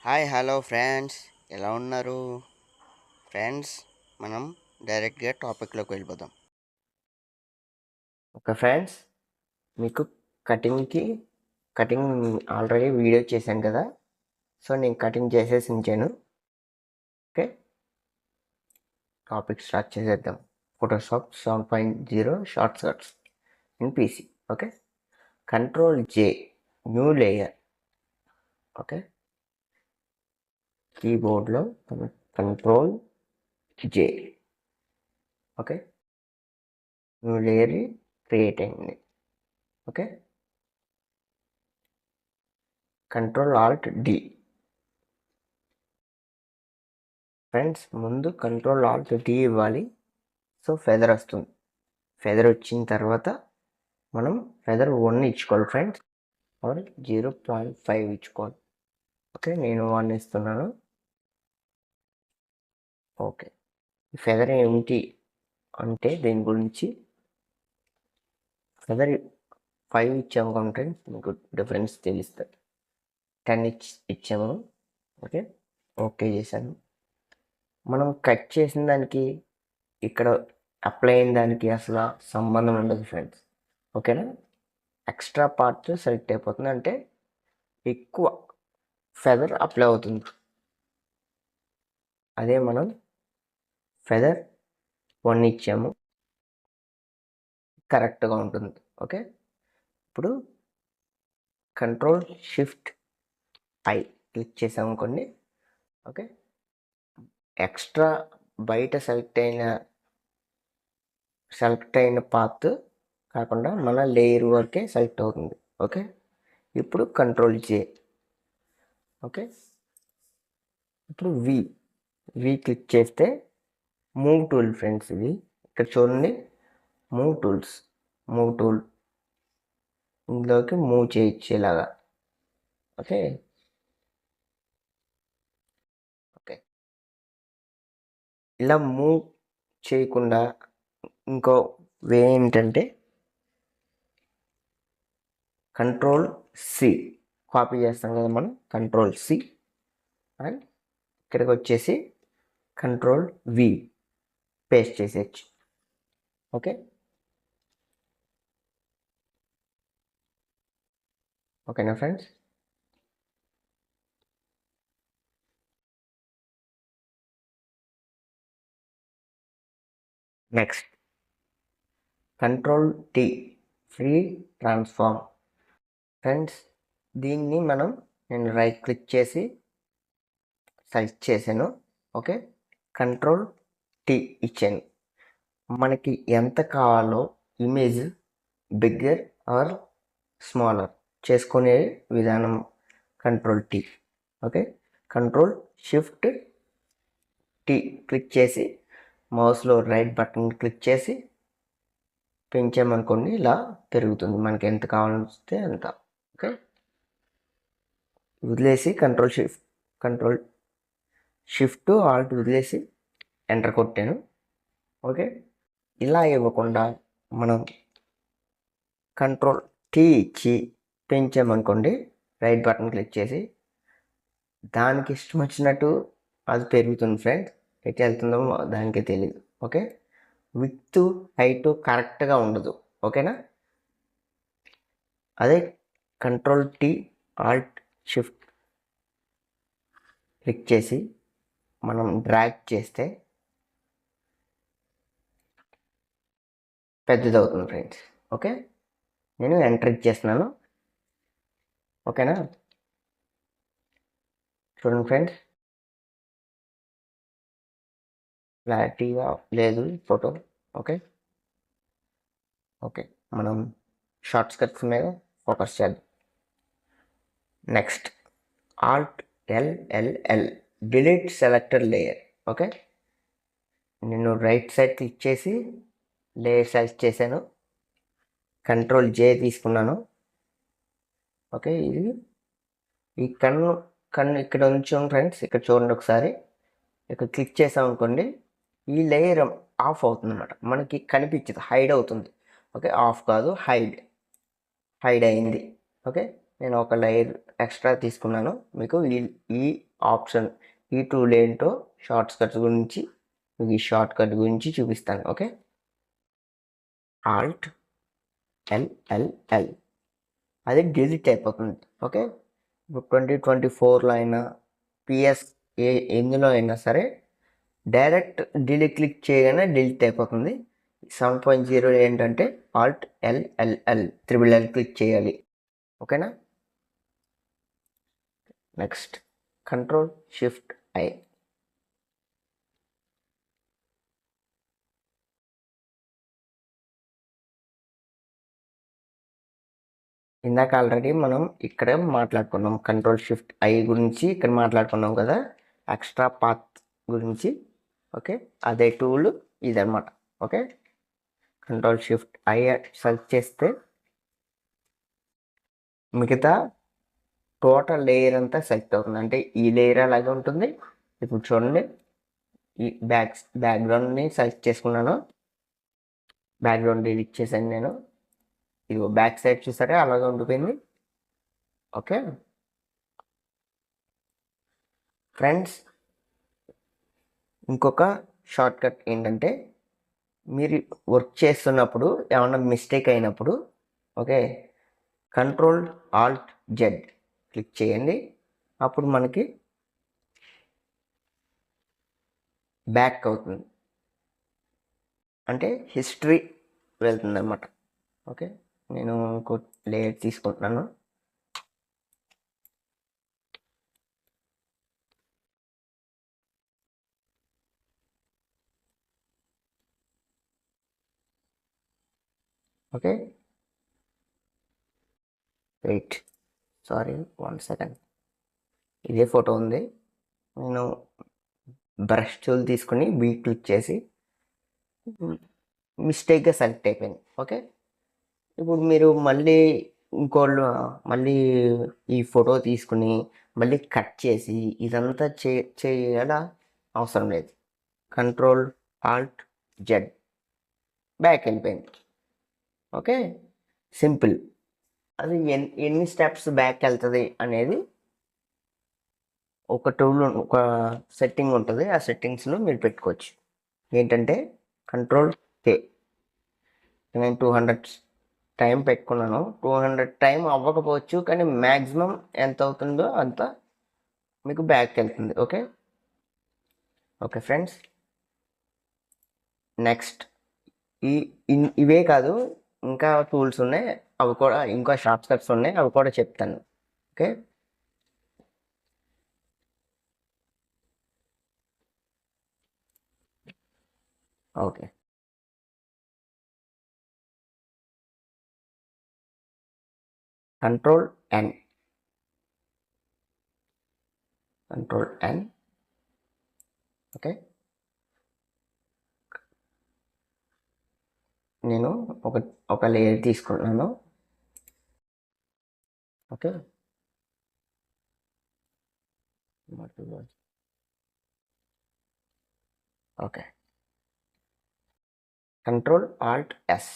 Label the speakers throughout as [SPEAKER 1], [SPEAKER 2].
[SPEAKER 1] Hi hello friends, ఎలా ఉన్నారు friends? మనం డైరెక్ట్గా టాపిక్లోకి వెళ్ళిపోదాం.
[SPEAKER 2] ఓకే ఫ్రెండ్స్, మీకు కటింగ్ ఆల్రెడీ వీడియో చేశాను కదా. సో నేను కటింగ్ చేసేసి ఉంచాను. ఓకే, టాపిక్ స్టార్ట్ చేసేద్దాం. Photoshop 7.0 short cuts in PC. Okay, control J, new layer. Okay, కీబోర్డ్లో control J. Okay, new layer create అయింది. Okay, control alt D. Friends, ముందు కంట్రోల్ ఆల్ట్ డి ఇవ్వాలి. సో ఫెదర్ వస్తుంది. Feather వచ్చిన తర్వాత మనం feather 1 ఇచ్చుకోవాలి ఫ్రెండ్స్, ఆర్ 0.5 ఇచ్చుకోవాలి. ఓకే, నేను 1 ఇస్తున్నాను. ఓకే, ఫెదర్ ఏమిటి అంటే దీని గురించి ఫెదర్ 5 ఇచ్చాము కాబట్టి మీకు డిఫరెన్స్ తెలుస్తుంది. 10 ఇచ్చాము. ఓకే, ఓకే చేశాను. మనం కట్ చేసిన దానికి ఇక్కడ అప్లై అయిన దానికి అసలు సంబంధం ఉండదు ఫ్రెండ్స్. ఓకేనా, ఎక్స్ట్రా పార్ట్ సెలెక్ట్ అయిపోతుంది, అంటే ఎక్కువ ఫెదర్ అప్లై అవుతుంది. అదే మనం ఫెదర్ 1 ఇచ్చాము, కరెక్ట్గా ఉంటుంది. ఓకే, ఇప్పుడు కంట్రోల్ షిఫ్ట్ ఐ క్లిక్ చేసాము అనుకోండి. ఓకే, ఎక్స్ట్రా బయట సెలెక్ట్ అయిన పాత్ కాకుండా మన లేయర్ వరకే సెలెక్ట్ అవుతుంది. ఓకే, ఇప్పుడు కంట్రోల్ జే. ఓకే, ఇప్పుడు వి క్లిక్ చేస్తే మూవ్ టూల్ ఫ్రెండ్స్. ఇది ఇక్కడ చూడండి, మూవ్ టూల్ ఇందులోకి మూవ్ చేయొచ్చేలాగా. ఓకే, ఓకే, ఇలా మూవ్ చేయకుండా ఇంకో వే ఏంటంటే కంట్రోల్ సి. కాపీ చేస్తాం కదా మనం, కంట్రోల్ సి అండ్ ఇక్కడికి వచ్చేసి కంట్రోల్ వి పేస్ట్ చేసేయచ్చు. ఓకే, ఓకేనా friends? Next control tea, free transform. Friends, దీన్ని నేను రైట్ క్లిక్ చేసి సెలెక్ట్ చేశాను. ఓకే, కంట్రోల్ టీ ఇచ్చాను. మనకి ఎంత కావాలో ఇమేజ్ బిగ్గర్ ఆర్ స్మాలర్ చేసుకునే విధానం control tea. Okay, control shift tea click చేసి మౌస్లో రైట్ బటన్ క్లిక్ చేసి పెంచామనుకోండి, ఇలా పెరుగుతుంది. మనకి ఎంత కావాల్సి అంత. ఓకే, వదిలేసి కంట్రోల్ షిఫ్ట్ ఆల్ట్ వదిలేసి ఎంటర్ కొట్టాను. ఓకే, ఇలా ఇవ్వకుండా మనం కంట్రోల్ టీ ఇచ్చి పెంచామనుకోండి, రైట్ బటన్ క్లిక్ చేసి దానికి ఇష్టం వచ్చినట్టు అది పెరుగుతుంది ఫ్రెండ్స్. ఎటు వెళ్తుందో దానికే తెలియదు. ఓకే, విత్ హైట్ కరెక్ట్గా ఉండదు. ఓకేనా, అదే control tea Alt shift click చేసి మనం డ్రాగ్ చేస్తే పెద్దది అవుతుంది ఫ్రెండ్స్. ఓకే, నేను ఎంటర్ ఇచ్చేస్తున్నాను. ఓకేనా, చూడండి ఫ్రెండ్స్, క్లారిటీగా లేదు ఫోటో. ఓకే, ఓకే, మనం షార్ట్ కట్స్ మీద ఫోకస్ చేద్దాం. Next Alt L delete selector layer. Okay, నేను రైట్ సైడ్ క్లిక్ చేసి లేయర్ సెలెక్ట్ చేశాను, కంట్రోల్ జే తీసుకున్నాను. ఓకే, ఇది ఈ కన్ను ఇక్కడ ఉంచాం ఫ్రెండ్స్. ఇక్కడ చూడండి ఒకసారి, ఇక్కడ క్లిక్ చేసాం అనుకోండి, ఈ లేయర్ ఆఫ్ అవుతుంది అన్నమాట. మనకి కనిపించదు, హైడ్ అవుతుంది. ఓకే, ఆఫ్ కాదు, హైడ్ అయింది. ఓకే, నేను ఒక లేయర్ ఎక్స్ట్రా తీసుకున్నాను. మీకు ఈ ఆప్షన్ ఈ టూల్ ఏంటో షార్ట్స్ కట్స్ గురించి మీకు ఈ షార్ట్ కట్ గురించి చూపిస్తాను. ఓకే, ఆల్ట్ ఎల్ అది డిలీట్ అయిపోతుంది. ఓకే, ఇప్పుడు 2024లో అయినా పిఎస్ ఎందులో అయినా సరే డైరెక్ట్ డిలీట్ క్లిక్ చేయగానే డిలీట్ అయిపోతుంది. 7.0 ఏంటంటే ఆల్ట్ ఎల్ క్లిక్ చేయాలి. ఓకేనా, నెక్స్ట్ కంట్రోల్ షిఫ్ట్ ఐ. ఇందాక ఆల్రెడీ మనం ఇక్కడ మాట్లాడుకున్నాం కంట్రోల్ షిఫ్ట్ ఐ గురించి, ఇక్కడ మాట్లాడుకున్నాం కదా ఎక్స్ట్రా పాత్ గురించి. ఓకే, అదే టూల్ ఇదన్నమాట. Okay, control shift I search చేస్తే మిగతా టోటల్ లేయర్ అంతా సెలెక్ట్ అవుతుంది. అంటే ఈ లేయర్ అలాగే ఉంటుంది. ఇప్పుడు చూడండి, ఈ బ్యాక్గ్రౌండ్ని సెలెక్ట్ చేసుకున్నాను, బ్యాక్గ్రౌండ్ డిలీట్ చేశాను నేను. ఇది బ్యాక్ సైడ్ చూసారా అలాగే ఉండిపోయింది. ఓకే ఫ్రెండ్స్, ఇంకొక షార్ట్ కట్ ఏంటంటే మీరు వర్క్ చేస్తున్నప్పుడు ఏమన్నా మిస్టేక్ అయినప్పుడు okay control Alt Z click చేయండి. అప్పుడు మనకి బ్యాక్ అవుతుంది, అంటే హిస్టరీ వెళ్తుంది అన్నమాట. ఓకే, నేను ఇంకో లేయర్ తీసుకుంటున్నాను. Okay, wait, sorry 1 second. ఇదే ఫోటో ఉంది, నేను బ్రష్ టూల్ తీసుకుని బీ క్లిక్ చేసి మిస్టేక్గా సెలెక్ట్ అయిపోయింది. ఓకే, ఇప్పుడు మీరు మళ్ళీ మళ్ళీ ఈ ఫోటో తీసుకుని మళ్ళీ కట్ చేసి ఇదంతా చేయాల అవసరం లేదు. కంట్రోల్ ఆల్ట్ జెడ్ బ్యాక్ వెళ్ళిపోయింది. Okay, simple. అది ఎన్ని స్టెప్స్ బ్యాక్ వెళ్తుంది అనేది ఒక టూల్, ఒక సెట్టింగ్ ఉంటుంది. ఆ సెట్టింగ్స్లో మీరు పెట్టుకోవచ్చు. ఏంటంటే కంట్రోల్ కే. నేను 200 టైం పెట్టుకున్నాను. 200 టైం అవ్వకపోవచ్చు, కానీ మ్యాక్సిమం ఎంత అవుతుందో అంత మీకు బ్యాక్ వెళ్తుంది. ఓకే ఓకే ఫ్రెండ్స్, నెక్స్ట్ ఇవే కాదు ఇంకా టూల్స్ ఉన్నాయి, అవి కూడా ఇంకా షార్ట్ కట్స్ ఉన్నాయి, అవి కూడా చెప్తాను. Okay, okay control N okay, నేను ఒక లేయర్ తీసుకున్నాను. Okay, okay control alt S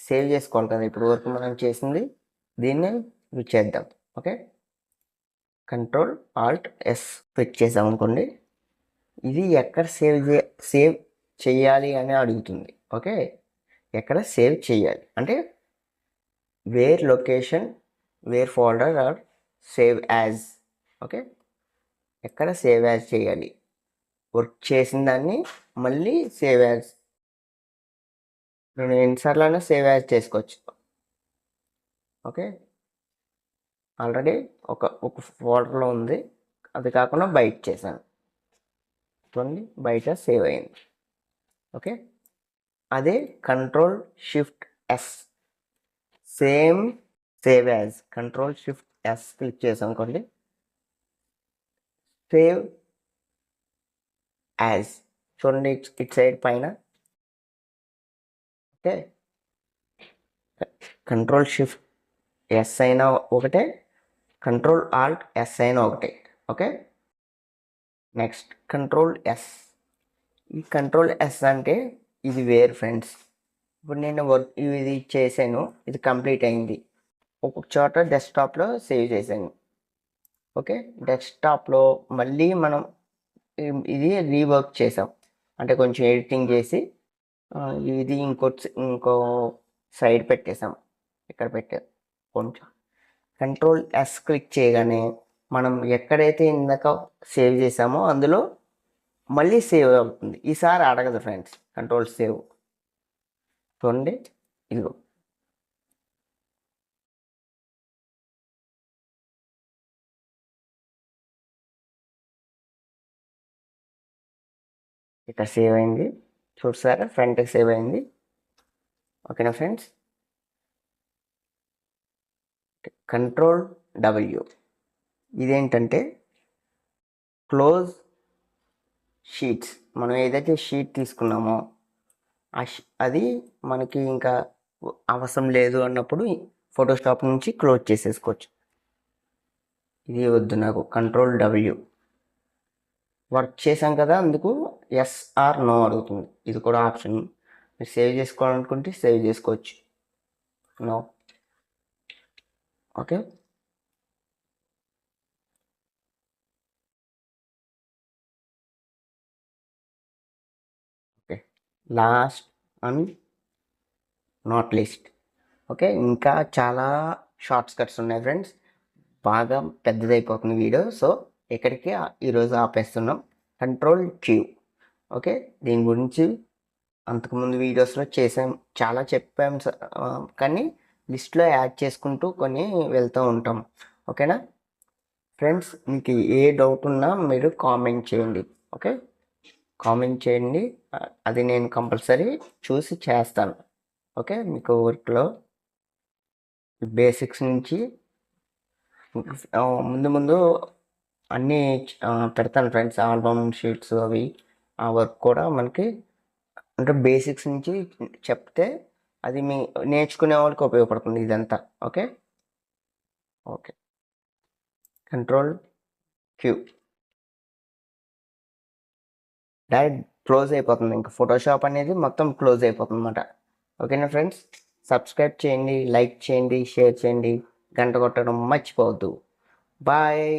[SPEAKER 2] save చేసుకోవాలి కదా ఇప్పుడు వరకు మనం చేసింది, దీన్ని యూజ్ చేద్దాం. Okay, control alt S click చేసాం అనుకోండి, ఇది ఎక్కడ సేవ్ చేయాలి అని అడుగుతుంది. ఓకే, ఎక్కడ సేవ్ చేయాలి అంటే where location, where folder or save as. Okay, ఎక్కడ సేవ్ యాజ్ చేయాలి, వర్క్ చేసిన దాన్ని మళ్ళీ సేవ్ యాజ్, నేను ఎన్నిసార్లు సేవ్ యాజ్ చేసుకోవచ్చు. ఓకే, ఆల్రెడీ ఒక ఫోల్డర్లో ఉంది, అది కాకుండా బయట చేశాను చూడండి, బయట సేవ్ అయింది. ఓకే, అదే control shift yes same save as, control shift yes click చేసాం అనుకోండి, సేవ్ యాజ్ చూడండి ఇట్ సైడ్ పైన. ఓకే, కంట్రోల్ షిఫ్ట్ ఎస్ అయినా ఒకటే, కంట్రోల్ ఆల్ట్ ఎస్ అయినా ఒకటే. Okay, next control yes. ఈ కంట్రోల్ ఎస్ అంటే ఇది వేర్ ఫ్రెండ్స్. ఇప్పుడు నేను వర్క్ ఇది చేశాను, ఇది కంప్లీట్ అయింది, ఒక్కొక్క చోట డెస్క్టాప్లో సేవ్ చేశాను. ఓకే, డెస్క్టాప్లో మళ్ళీ మనం ఇది రీవర్క్ చేసాం, అంటే కొంచెం ఎడిటింగ్ చేసి ఇది ఇంకో సైడ్ పెట్టేసాం, ఇక్కడ పెట్టాం కొంచెం. Ctrl+S క్లిక్ చేయగానే మనం ఎక్కడైతే ఇందాక సేవ్ చేసామో అందులో మళ్ళీ సేవ్ అవుతుంది. ఈసారి అడగదు ఫ్రెండ్స్, కంట్రోల్ సేవ్ చూడండి, ఇదిగో ఇక్కడ సేవ్ అయింది, చూసారా ఫ్రంట్కి సేవ్ అయింది. ఓకేనా ఫ్రెండ్స్, Ctrl+W ఇదేంటంటే క్లోజ్ షీట్స్. మనం ఏదైతే షీట్ తీసుకున్నామో అది మనకి ఇంకా అవసరం లేదు అన్నప్పుడు ఫోటోషాప్ నుంచి క్లోజ్ చేసేసుకోవచ్చు. ఇది వద్దు నాకు, Ctrl+W. వర్క్ చేసాం కదా, అందుకు ఎస్ ఆర్ నో అడుగుతుంది. ఇది కూడా ఆప్షన్, మీరు సేవ్ చేసుకోవాలనుకుంటే సేవ్ చేసుకోవచ్చు. No. Okay, okay, last and not least. Okay, ఇంకా చాలా షార్ట్స్ కట్స్ ఉన్నాయి ఫ్రెండ్స్, బాగా పెద్దదైపోతుంది వీడియో, సో ఇక్కడికి ఈరోజు ఆపేస్తున్నాం. Ctrl+Q. ఓకే, దీని గురించి అంతకుముందు వీడియోస్లో చేసాం, చాలా చెప్పాం, కానీ లిస్ట్లో యాడ్ చేసుకుంటూ కొన్ని వెళ్తూ ఉంటాం. ఓకేనా ఫ్రెండ్స్, మీకు ఏ డౌట్ ఉన్నా మీరు కామెంట్ చేయండి. ఓకే, కామెంట్ చేయండి, అది నేను కంపల్సరీ చూసి చేస్తాను. ఓకే, మీకు వర్క్లో బేసిక్స్ నుంచి ముందు అన్నీ పెడతాను ఫ్రెండ్స్, ఆల్బమ్ షీట్స్ అవి, ఆ వర్క్ కూడా మనకి అంటే బేసిక్స్ నుంచి చెప్తే అది మీ నేర్చుకునే వాళ్ళకి ఉపయోగపడుతుంది ఇదంతా. Okay, okay, Ctrl+Q. Direct close అయిపోతుంది, ఇంకా ఫోటోషాప్ అనేది మొత్తం క్లోజ్ అయిపోతుంది అన్నమాట. ఓకేనా ఫ్రెండ్స్, సబ్స్క్రైబ్ చేయండి, లైక్ చేయండి, షేర్ చేయండి, గంట కొట్టడం మర్చిపోవద్దు. బాయ్.